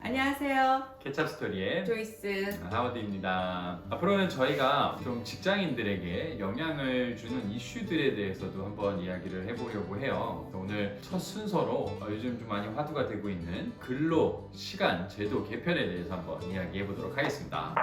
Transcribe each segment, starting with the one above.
안녕하세요. 케찹 스토리의 조이스. 하워드입니다. 앞으로는 저희가 좀 직장인들에게 영향을 주는 이슈들에 대해서도 한번 이야기를 해보려고 해요. 오늘 첫 순서로 요즘 좀 많이 화두가 되고 있는 근로 시간 제도 개편에 대해서 한번 이야기해 보도록 하겠습니다.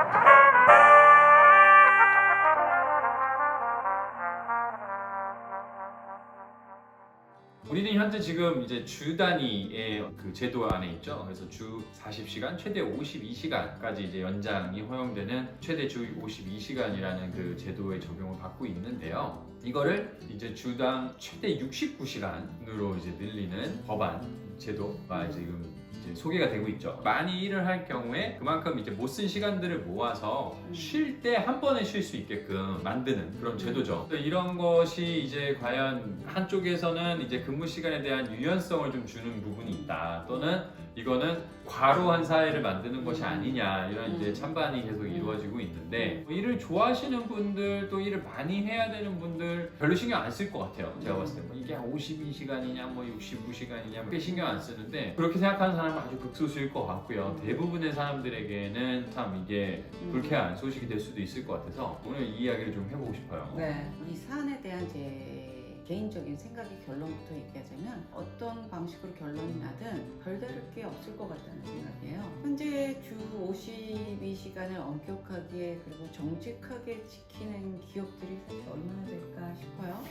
우리는 현재 지금 이제 주 단위의 그 제도 안에 있죠. 그래서 주 40시간, 최대 52시간까지 이제 연장이 허용되는 최대 주 52시간이라는 그 제도의 적용을 받고 있는데요. 이거를 이제 주당 최대 69시간으로 이제 늘리는 법안 제도가 지금 이제 소개가 되고 있죠. 많이 일을 할 경우에 그만큼 이제 못 쓴 시간들을 모아서 쉴 때 한 번에 쉴 수 있게끔 만드는 그런 제도죠. 이런 것이 이제 과연 한쪽에서는 이제 근무 시간에 대한 유연성을 좀 주는 부분이 있다. 또는 이거는 과로한 사회를 만드는 것이 아니냐, 이런 이제 찬반이 계속 이루어지고 있는데, 일을 좋아하시는 분들, 또 일을 많이 해야 되는 분들 별로 신경 안 쓸 것 같아요. 제가 봤을 때 뭐 이게 52시간이냐 뭐 69시간이냐 그렇게 신경 안 쓰는데, 그렇게 생각하는 사람은 아주 극소수일 것 같고요. 대부분의 사람들에게는 참 이게 불쾌한 소식이 될 수도 있을 것 같아서 오늘 이 이야기를 좀 해보고 싶어요. 네. 이 사안에 대한 제 개인적인 생각의 결론부터 얘기하자면, 어떤 방식으로 결론이 나든 별다를 게 없을 것 같다는 생각이에요. 현재 주 52시간을 엄격하게 그리고 정직하게 지키는 기업들이 사실 얼마나 될까 싶어요.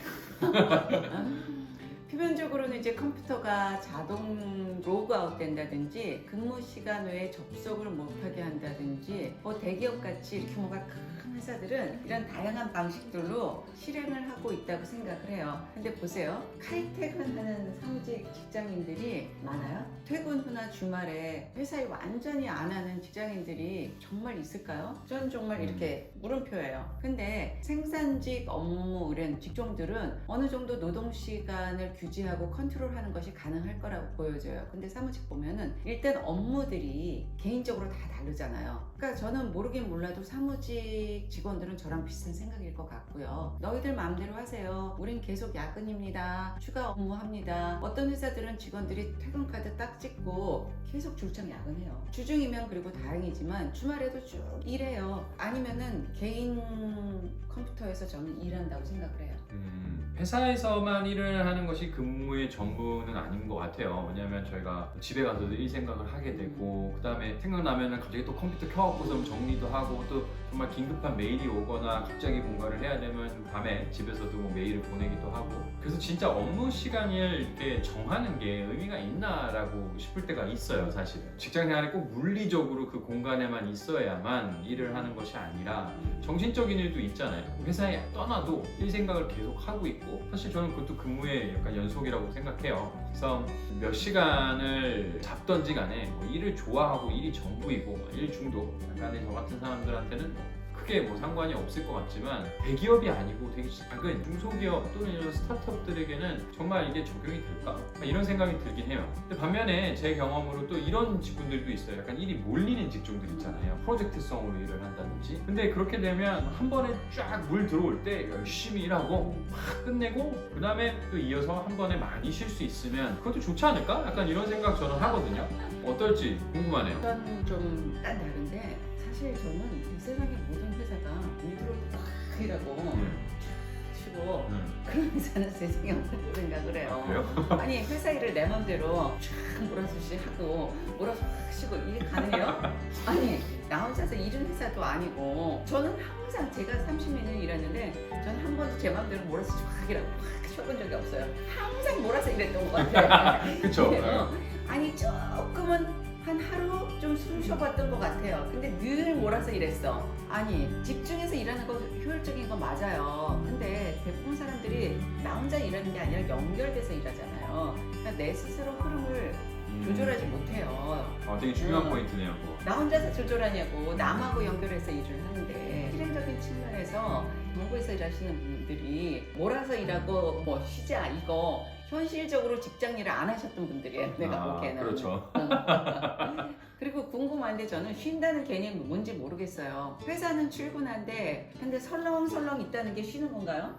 표면적으로는 이제 컴퓨터가 자동 로그아웃 된다든지, 근무 시간 외에 접속을 못하게 한다든지, 뭐 대기업 같이 이렇게 뭐가 큰 회사들은 이런 다양한 방식들로 실행을 하고 있다고 생각을 해요. 근데 보세요. 칼퇴근하는 사무직 직장인들이 많아요? 퇴근 후나 주말에 회사에 완전히 안 하는 직장인들이 정말 있을까요? 저는 정말 이렇게 물음표예요. 근데 생산직 업무 이런 직종들은 어느 정도 노동 시간을 규제하고 컨트롤하는 것이 가능할 거라고 보여져요. 근데 사무직 보면은 일단 업무들이 개인적으로 다 다르잖아요. 그러니까 저는 모르긴 몰라도 사무직 직원들은 저랑 비슷한 생각일 것 같고요. 너희들 마음대로 하세요. 우린 계속 야근입니다. 추가 업무합니다. 어떤 회사들은 직원들이 퇴근 카드 딱 찍고 계속 출장 야근해요. 주중이면 그리고 다행이지만 주말에도 쭉 일해요. 아니면은 개인 컴퓨터에서 저는 일한다고 생각을 해요. 회사에서만 일을 하는 것이 근무의 전부는 아닌 것 같아요. 왜냐하면 저희가 집에 가서도 일 생각을 하게 되고, 그 다음에 생각나면은 갑자기 또 컴퓨터 켜갖고서 정리도 하고, 또 정말 긴급한 메일이 오거나 갑자기 뭔가를 해야 되면 밤에 집에서도 뭐 메일을 보내기도 하고, 그래서 진짜 업무 시간을 이렇게 정하는 게 의미가 있나라고 싶을 때가 있어요. 사실은 직장 생활에 꼭 물리적으로 그 공간에만 있어야만 일을 하는 것이 아니라 정신적인 일도 있잖아요. 회사에 떠나도 일 생각을 계속 하고 있고, 사실 저는 그것도 근무의 약간 연속이라고 생각해요. 그래서 몇 시간을 잡던지 간에 뭐 일을 좋아하고 일이 전부이고 일 중독 약간의 저 같은 사람들한테는 크게 뭐 상관이 없을 것 같지만, 대기업이 아니고 되게 작은 중소기업 또는 이런 스타트업들에게는 정말 이게 적용이 될까? 이런 생각이 들긴 해요. 근데 반면에 제 경험으로 또 이런 직군들도 있어요. 약간 일이 몰리는 직종들 있잖아요. 프로젝트성으로 일을 한다든지. 근데 그렇게 되면 한 번에 쫙 물 들어올 때 열심히 일하고 막 끝내고, 그 다음에 또 이어서 한 번에 많이 쉴 수 있으면 그것도 좋지 않을까? 약간 이런 생각 저는 하거든요. 어떨지 궁금하네요. 저는 좀 딴 다른데, 사실 저는 이 세상의 모든 회사가 물 들어올 때 막 일하고 쉬고 그런 회사는 세상에 없다고 생각을 해요. 그래요? 아니, 회사 일을 내 맘대로 쫙 몰아서 하고 몰아서 확 쉬고 이게 가능해요? 아니, 나 혼자서 일은 회사도 아니고, 저는 항상 제가 30년을 일했는데 저는 한 번도 제 맘대로 몰아서 쫙 일하고 확 쉬어본 적이 없어요. 항상 몰아서 일했던 것 같아요. 그쵸? 아니, 조금은 한 하루 좀 숨 쉬어봤던 것 같아요. 근데 늘 몰아서 일했어. 아니, 집중해서 일하는 거 효율적인 거 맞아요. 근데 대부분 사람들이 나 혼자 일하는 게 아니라 연결돼서 일하잖아요. 그러니까 내 스스로 흐름을 조절하지 못해요. 되게 중요한 포인트네요. 그거. 나 혼자서 조절하냐고, 남하고 연결해서 일을 하는데, 실행적인 측면에서 정부에서 일하시는 분들이 몰아서 일하고 뭐 쉬자 이거 현실적으로 직장 일을 안 하셨던 분들이에요. 내가 보기에는. 그렇죠. 그리고 궁금한데, 저는 쉰다는 개념이 뭔지 모르겠어요. 회사는 출근한데 근데 설렁설렁 있다는 게 쉬는 건가요?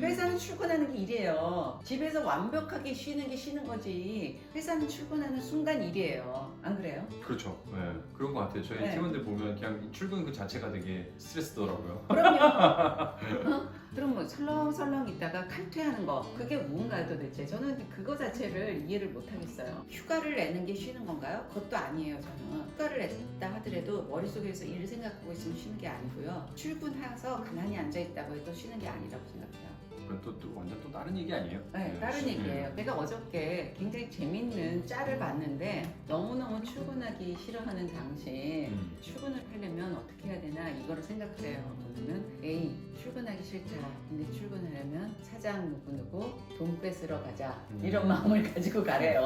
회사는 출근하는 게 일이에요. 집에서 완벽하게 쉬는 게 쉬는 거지, 회사는 출근하는 순간 일이에요. 안 그래요? 그렇죠. 네, 그런 것 같아요. 저희 네. 팀원들 보면 그냥 출근 그 자체가 되게 스트레스더라고요. 그럼요. 그럼 뭐 설렁설렁 있다가 칼퇴하는 거 그게 뭔가요 도대체? 저는 그거 자체를 이해를 못 하겠어요. 휴가를 내는 게 쉬는 건가요? 그것도 아니에요. 저는 휴가를 냈다 하더라도 머릿속에서 일을 생각하고 있으면 쉬는 게 아니고요. 출근해서 가만히 앉아 있다고 해도 쉬는 게 아니라고 생각해요. 그건 또 완전 또 다른 얘기 아니에요? 네, 다른 얘기예요. 내가 어저께 굉장히 재밌는 짤을 봤는데 너무너무 출근하기 싫어하는 당신 출근을 하려면 어떻게 해야 되나 이거를 생각해요. 그러면 A 출근하기 싫다. 근데 출근하려면 사장 누구누구 돈 뺏으러 가자. 이런 마음을 가지고 가래요.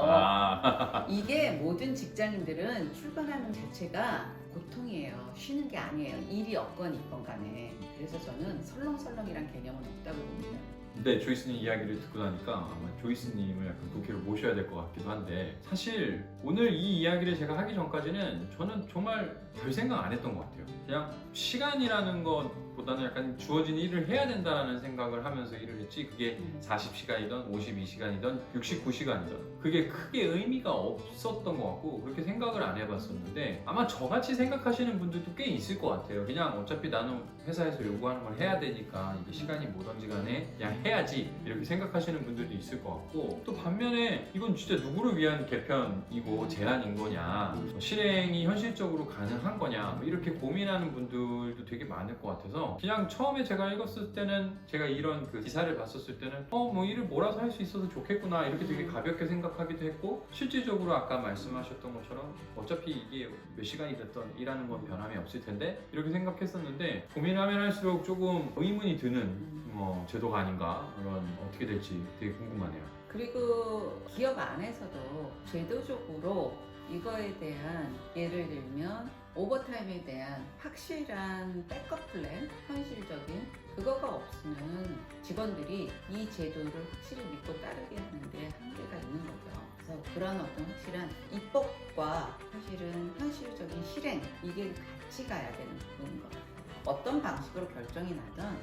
이게 모든 직장인들은 출근하는 자체가 고통이에요. 쉬는 게 아니에요. 일이 없건 있건 간에. 그래서 저는 설렁설렁이란 개념은 없다고 봅니다. 근데 조이스님 이야기를 듣고 나니까 아마 조이스님을 약간 국회로 모셔야 될 것 같기도 한데 사실 오늘 이 이야기를 제가 하기 전까지는 저는 정말 별 생각 안 했던 것 같아요. 그냥 시간이라는 것보다는 약간 주어진 일을 해야 된다는 생각을 하면서 일을 했지 그게 40시간이든 52시간이든 69시간이든 그게 크게 의미가 없었던 것 같고 그렇게 생각을 안 해봤었는데 아마 저같이 생각하시는 분들도 꽤 있을 것 같아요. 그냥 어차피 나는 회사에서 요구하는 걸 해야 되니까 이게 시간이 뭐든지 간에 그냥 해야지 이렇게 생각하시는 분들도 있을 것 같고 또 반면에 이건 진짜 누구를 위한 개편이고 제안인 거냐 실행이 현실적으로 가능한 거냐 뭐 이렇게 고민하는 분들도 되게 많을 것 같아서 그냥 처음에 제가 읽었을 때는 제가 이런 그 기사를 봤었을 때는 뭐 일을 몰아서 할 수 있어서 좋겠구나 이렇게 되게 가볍게 생각하기도 했고 실질적으로 아까 말씀하셨던 것처럼 어차피 이게 몇 시간이 됐던 일하는 건 변함이 없을 텐데 이렇게 생각했었는데 고민하면 할수록 조금 의문이 드는 제도가 아닌가 그런 어떻게 될지 되게 궁금하네요. 그리고 기업 안에서도 제도적으로 이거에 대한 예를 들면 오버타임에 대한 확실한 백업 플랜, 현실적인 그거가 없으면 직원들이 이 제도를 확실히 믿고 따르게 하는데 한계가 있는 거죠. 그래서 그런 어떤 확실한 입법과 사실은 현실적인 실행 이게 같이 가야 되는 부분인 것 같아요. 어떤 방식으로 결정이 나든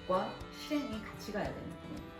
법과 실행이 같이 가야 되는 부분입니다.